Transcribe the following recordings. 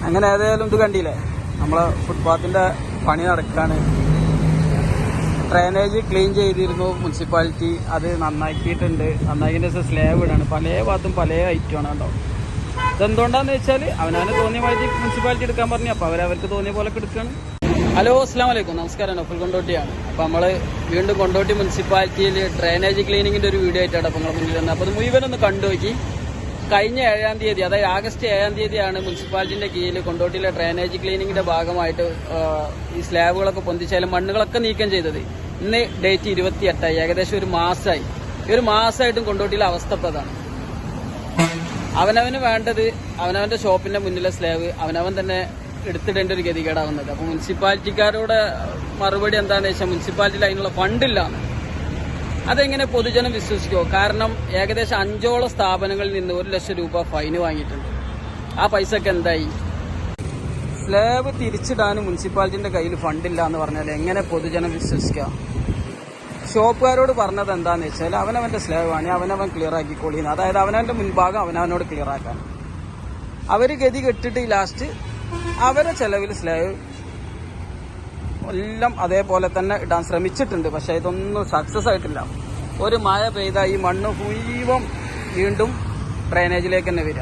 അങ്ങനെ ഏതായാലും ഇത് കണ്ടില്ലേ, നമ്മളെ ഫുട്പാത്തിന്റെ പണി നടക്കാണ്. ഡ്രെയിനേജ് ക്ലീൻ ചെയ്തിരുന്നു മുനിസിപ്പാലിറ്റി, അത് നന്നാക്കിയിട്ടുണ്ട്. നന്നാക്കിയതിൻ്റെ ശേഷം സ്ലാബ് ഇടാണ്. പല ഭാഗത്തും പല ഐറ്റമാണ് കേട്ടോ. ഇതെന്തുകൊണ്ടാന്ന് വെച്ചാൽ അവനവന് തോന്നിയ മാതിരി മുനിസിപ്പാലിറ്റി എടുക്കാൻ പറഞ്ഞു. അപ്പോൾ അവരവർക്ക് തോന്നിയ പോലെ എടുക്കുകയാണ്. ഹലോ, അസ്സാം വലൈക്കും, നമസ്കാരം. നഫൽ കൊണ്ടോട്ടിയാണ്. അപ്പോൾ നമ്മൾ വീണ്ടും കൊണ്ടോട്ടി മുനിസിപ്പാലിറ്റിയിൽ ഡ്രെയിനേജ് ക്ലീനിങ്ങിൻ്റെ ഒരു വീഡിയോ ആയിട്ടാണ് അപ്പോൾ നിങ്ങൾ മുന്നിൽ വന്നത്. അപ്പോൾ അത് മുഴുവനൊന്ന് കണ്ടുനോക്കി. കഴിഞ്ഞ 7-ാം തീയതി, അതായത് ആഗസ്റ്റ് 7-ാം തീയതിയാണ് മുനിസിപ്പാലിറ്റിന്റെ കീഴിൽ കൊണ്ടോട്ടിയിലെ ഡ്രെയിനേജ് ക്ലീനിങ്ങിന്റെ ഭാഗമായിട്ട് ഈ സ്ലാബുകളൊക്കെ പൊന്തിച്ചാലും മണ്ണുകളൊക്കെ നീക്കം ചെയ്തത്. ഇന്ന് ഡേറ്റ് 28ആയി, ഏകദേശം ഒരു മാസമായി. ഈ ഒരു മാസമായിട്ടും കൊണ്ടോട്ടിയിലെ അവസ്ഥ പ്രധാനം. അവനവന് വേണ്ടത് അവനവന്റെ ഷോപ്പിന്റെ മുന്നിലെ സ്ലാബ് അവനവൻ തന്നെ എടുത്തിടേണ്ട ഒരു ഗതികേടാവുന്നത്. അപ്പൊ മുനിസിപ്പാലിറ്റിക്കാരോട് മറുപടി എന്താണെന്ന് വെച്ചാൽ മുനിസിപ്പാലിറ്റിയിൽ അതിനുള്ള ഫണ്ടില്ലാന്ന്. അതെങ്ങനെ പൊതുജനം വിശ്വസിക്കുമോ? കാരണം ഏകദേശം 5ഓളം സ്ഥാപനങ്ങളിൽ നിന്ന് 1 ലക്ഷം രൂപ ഫൈന് വാങ്ങിയിട്ടുണ്ട്. ആ പൈസക്ക് എന്തായി? സ്ലാബ് തിരിച്ചിടാൻ മുനിസിപ്പാലിറ്റിന്റെ കയ്യിൽ ഫണ്ടില്ല എന്ന് പറഞ്ഞാൽ എങ്ങനെ പൊതുജനം വിശ്വസിക്കുക? ഷോപ്പുകാരോട് പറഞ്ഞത് എന്താന്ന് വെച്ചാൽ അവനവന്റെ സ്ലാബ് വാങ്ങി അവനവൻ ക്ലിയർ ആക്കിക്കോളിന്ന്. അതായത് അവനവന്റെ മുൻഭാഗം അവനവനോട് ക്ലിയർ ആക്കാൻ. അവര് ഗതി കെട്ടിട്ട് ലാസ്റ്റ് അവരെ ചെലവിൽ സ്ലാബ് എല്ലാം അതേപോലെ തന്നെ ഇടാൻ ശ്രമിച്ചിട്ടുണ്ട്. പക്ഷെ ഇതൊന്നും സക്സസ് ആയിട്ടില്ല. ഒരു മഴ പെയ്താൽ ഈ മണ്ണ് മുഴുവൻ വീണ്ടും ഡ്രെയിനേജിലേക്ക് തന്നെ വരിക.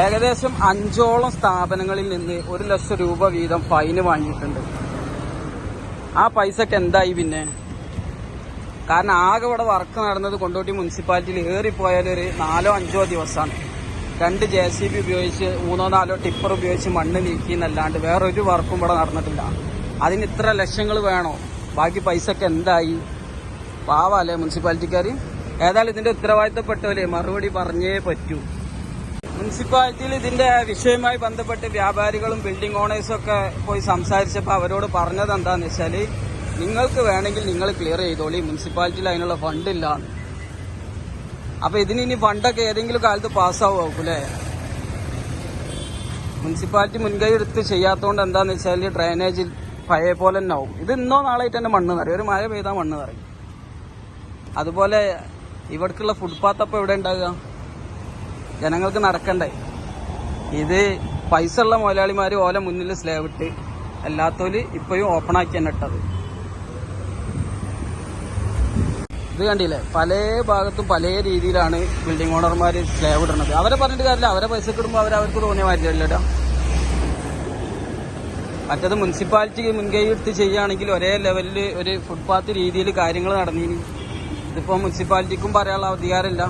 ഏകദേശം 5ഓളം സ്ഥാപനങ്ങളിൽ നിന്ന് 1 ലക്ഷം രൂപ വീതം ഫൈന് വാങ്ങിയിട്ടുണ്ട്. ആ പൈസക്ക് എന്തായി പിന്നെ? കാരണം ആകെ ഇവിടെ വർക്ക് നടന്നത് കൊണ്ടോട്ടി മുനിസിപ്പാലിറ്റിയിൽ ഏറിപ്പോയാൽ ഒരു 4-5 ദിവസമാണ്. 2 JCB ഉപയോഗിച്ച് 3-4 ടിപ്പർ ഉപയോഗിച്ച് മണ്ണ് നീക്കി എന്നല്ലാണ്ട് വേറൊരു വർക്കും ഇവിടെ നടന്നിട്ടില്ല. അതിന് ഇത്ര ലക്ഷങ്ങൾ വേണോ? ബാക്കി പൈസക്ക് എന്തായി? പാവല്ലേ മുനിസിപ്പാലിറ്റിക്കാർ. ഏതായാലും ഇതിന്റെ ഉത്തരവാദിത്തപ്പെട്ടവരെ മറുപടി പറഞ്ഞേ പറ്റൂ. മുനിസിപ്പാലിറ്റിയിൽ ഇതിന്റെ വിഷയവുമായി ബന്ധപ്പെട്ട് വ്യാപാരികളും ബിൽഡിംഗ് ഓണേഴ്സും ഒക്കെ പോയി സംസാരിച്ചപ്പോൾ അവരോട് പറഞ്ഞത് എന്താന്ന് വെച്ചാൽ, നിങ്ങൾക്ക് വേണമെങ്കിൽ നിങ്ങൾ ക്ലിയർ ചെയ്തോളി, മുനിസിപ്പാലിറ്റിയിൽ അതിനുള്ള ഫണ്ടില്ല. അപ്പൊ ഇതിനി ഫണ്ടൊക്കെ ഏതെങ്കിലും കാലത്ത് പാസ്സാവുമല്ലേ? മുനിസിപ്പാലിറ്റി മുൻകൈ എടുത്ത് ചെയ്യാത്തതുകൊണ്ട് എന്താന്ന് വെച്ചാൽ ഡ്രെയിനേജ് പഴയ പോലെ തന്നെ ആവും. ഇത് ഇന്നോ നാളായിട്ട് തന്നെ മണ്ണ് നിറയും. ഒരു മഴ പെയ്താൽ മണ്ണ് നിറയും. അതുപോലെ ഇവിടേക്കുള്ള ഫുട്പാത്ത് അപ്പം എവിടെ ഉണ്ടാകുക? ജനങ്ങൾക്ക് നടക്കണ്ടേ? ഇത് പൈസ ഉള്ള മുതലാളിമാർ ഓല മുന്നിൽ സ്ലാബ് ഇട്ട്, അല്ലാത്തോല് ഇപ്പോഴും ഓപ്പണാക്കി തന്നെ ഇട്ടത്. ഇത് കണ്ടില്ലേ, പല ഭാഗത്തും പല രീതിയിലാണ് ബിൽഡിംഗ് ഓണർമാർ സ്ലാബ് ഇടുന്നത്. അവരെ പറഞ്ഞിട്ട് കാര്യമില്ല. അവരെ പൈസ ഇടുമ്പോൾ അവർക്ക് തോന്നിയ മാറ്റില്ലല്ലോ. മറ്റത് മുനിസിപ്പാലിറ്റി മുൻകൈ എടുത്ത് ചെയ്യുകയാണെങ്കിൽ ഒരേ ലെവലിൽ ഒരു ഫുട്പാത്ത് രീതിയിൽ കാര്യങ്ങൾ നടന്നിനി. ഇതിപ്പോൾ മുനിസിപ്പാലിറ്റിക്കും പറയാനുള്ള അധികാരമില്ല.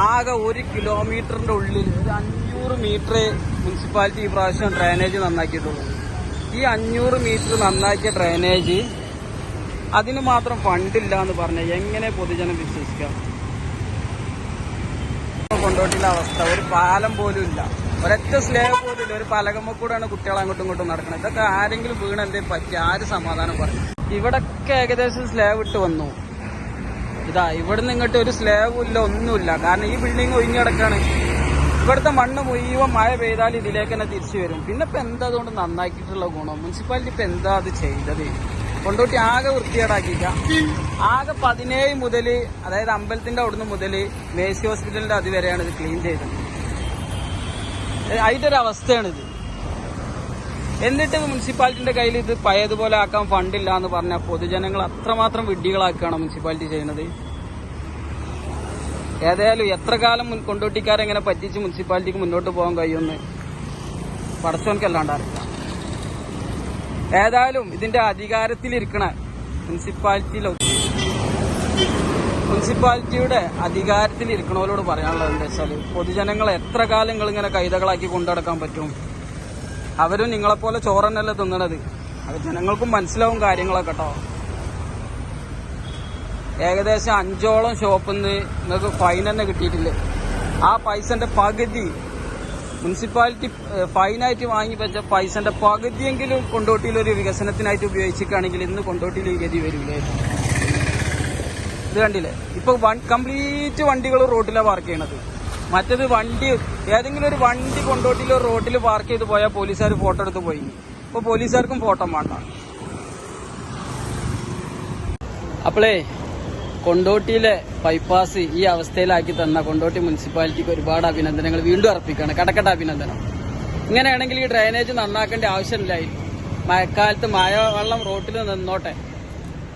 ആകെ 1 കിലോമീറ്ററിന്റെ ഉള്ളിൽ ഒരു 500 മീറ്റർ മുനിസിപ്പാലിറ്റി ഈ പ്രാവശ്യം ഡ്രെയിനേജ് നന്നാക്കിയിട്ടുള്ളൂ. ഈ 500 മീറ്റർ നന്നാക്കിയ ഡ്രെയിനേജ് അതിന് മാത്രം ഫണ്ടില്ല എന്ന് പറഞ്ഞാൽ എങ്ങനെ പൊതുജനം വിശ്വസിക്കാം? കൊണ്ടോട്ടിയിലെ അവസ്ഥ ഒരു പാലം പോലും ഇല്ല, ഒരൊറ്റ സ്ലാബ് പോലും ഇല്ല. ഒരു പലകമ്മ കൂടെയാണ് കുട്ടികൾ അങ്ങോട്ടും ഇങ്ങോട്ടും നടക്കുന്നത്. ഇതൊക്കെ ആരെങ്കിലും വീണ് എന്തേ പറ്റി ആര് സമാധാനം പറയും? ഇവിടൊക്കെ ഏകദേശം സ്ലാബ് ഇട്ട് വന്നു. ഇതാ ഇവിടുന്ന് ഇങ്ങോട്ട് ഒരു സ്ലാബും ഇല്ല, ഒന്നുമില്ല. കാരണം ഈ ബിൽഡിംഗ് ഒഴിഞ്ഞിടക്കാണ്. ഇവിടുത്തെ മണ്ണ് മുഴുവൻ മഴ പെയ്താൽ ഇതിലേക്ക് തന്നെ തിരിച്ചു വരും. പിന്നെ ഇപ്പൊ എന്താ അതുകൊണ്ട് നന്നാക്കിയിട്ടുള്ള ഗുണം? മുനിസിപ്പാലിറ്റി ഇപ്പൊ എന്താ അത് ചെയ്തത്? കൊണ്ടോട്ടി ആകെ വൃത്തികേടാക്കിക്ക. ആകെ 17 മുതൽ, അതായത് അമ്പലത്തിന്റെ അവിടുന്ന് മുതൽ മേഴ്സി ഹോസ്പിറ്റലിന്റെ അതുവരെയാണ് ഇത് ക്ലീൻ ചെയ്തത്. അതിന്റെ ഒരു അവസ്ഥയാണിത്. എന്നിട്ട് മുനിസിപ്പാലിറ്റിന്റെ കയ്യിൽ ഇത് പഴയതുപോലെ ആക്കാൻ ഫണ്ടില്ല എന്ന് പറഞ്ഞാൽ പൊതുജനങ്ങൾ അത്രമാത്രം വിഡ്ഢികളാക്കുകയാണ് മുനിസിപ്പാലിറ്റി ചെയ്യുന്നത്. ഏതായാലും എത്ര കാലം കൊണ്ടോട്ടിക്കാരെങ്ങനെ പറ്റിച്ച് മുനിസിപ്പാലിറ്റിക്ക് മുന്നോട്ട് പോകാൻ കഴിയുമെന്ന് പടച്ചോൻക്കല്ലാണ്ട് അറിയില്ല. ഏതായാലും ഇതിന്റെ അധികാരത്തിലിരിക്കണ മുനിസിപ്പാലിറ്റിയുടെ അധികാരത്തിലിരിക്കണവരോട് പറയാനുള്ളത് എന്താ വെച്ചാൽ, പൊതുജനങ്ങളെ എത്ര കാലം നിങ്ങളിങ്ങനെ കൈതകളാക്കി കൊണ്ടുനടക്കാൻ പറ്റും? അവരും നിങ്ങളെപ്പോലെ ചോറന്നല്ല തിന്നണത്. അത് ജനങ്ങൾക്കും മനസ്സിലാവും കാര്യങ്ങളൊക്കെ കേട്ടോ. ഏകദേശം 5ഓളം ഷോപ്പിൽ നിന്ന് നിങ്ങൾക്ക് ഫൈൻ തന്നെ കിട്ടിയിട്ടില്ലേ? ആ പൈസന്റെ പകുതി മുനിസിപ്പാലിറ്റി ഫൈനായിട്ട് വാങ്ങി വെച്ച പൈസന്റെ പകുതിയെങ്കിലും കൊണ്ടോട്ടിയിലൊരു വികസനത്തിനായിട്ട് ഉപയോഗിച്ചിട്ടാണെങ്കിൽ ഇന്ന് കൊണ്ടോട്ടിയിൽ ഈ ഗതി വരില്ലേ? ഇത് കണ്ടില്ലേ, ഇപ്പൊ കംപ്ലീറ്റ് വണ്ടികൾ റോഡിലാണ് പാർക്ക് ചെയ്യണത്. മറ്റത് ഏതെങ്കിലും ഒരു വണ്ടി കൊണ്ടോട്ടിയിലോ റോഡിൽ പാർക്ക് ചെയ്ത് പോയാൽ പോലീസുകാർ ഫോട്ടോ എടുത്ത് പോയി. ഇപ്പൊ പോലീസുകാർക്കും ഫോട്ടോ വേണ്ട. അപ്പോളേ കൊണ്ടോട്ടിയിലെ ബൈപ്പാസ് ഈ അവസ്ഥയിലാക്കി തന്ന കൊണ്ടോട്ടി മുനിസിപ്പാലിറ്റിക്ക് ഒരുപാട് അഭിനന്ദനങ്ങൾ വീണ്ടും അർപ്പിക്കുകയാണ്. കടക്കട്ട അഭിനന്ദനം. ഇങ്ങനെയാണെങ്കിൽ ഈ ഡ്രെയിനേജ് നന്നാക്കേണ്ട ആവശ്യമില്ലായിരുന്നു. മഴക്കാലത്ത് മഴ വെള്ളം റോട്ടിൽ നിന്നോട്ടെ.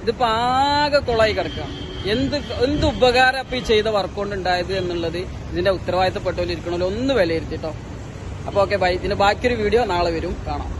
ഇതിപ്പോ ആകെ കുളമായി കിടക്കുക. എന്ത് ഉപകാരം അപ്പൊ ഈ ചെയ്ത വർക്ക് കൊണ്ട് ഉണ്ടായത് എന്നുള്ളത് ഇതിന്റെ ഉത്തരവാദിത്തപ്പെട്ടവരിക്കണമല്ലോ ഒന്ന് വിലയിരുത്തിട്ടോ. അപ്പൊ ഓക്കെ ബൈ. ഇതിന്റെ ബാക്കിയൊരു വീഡിയോ നാളെ വരും, കാണാം.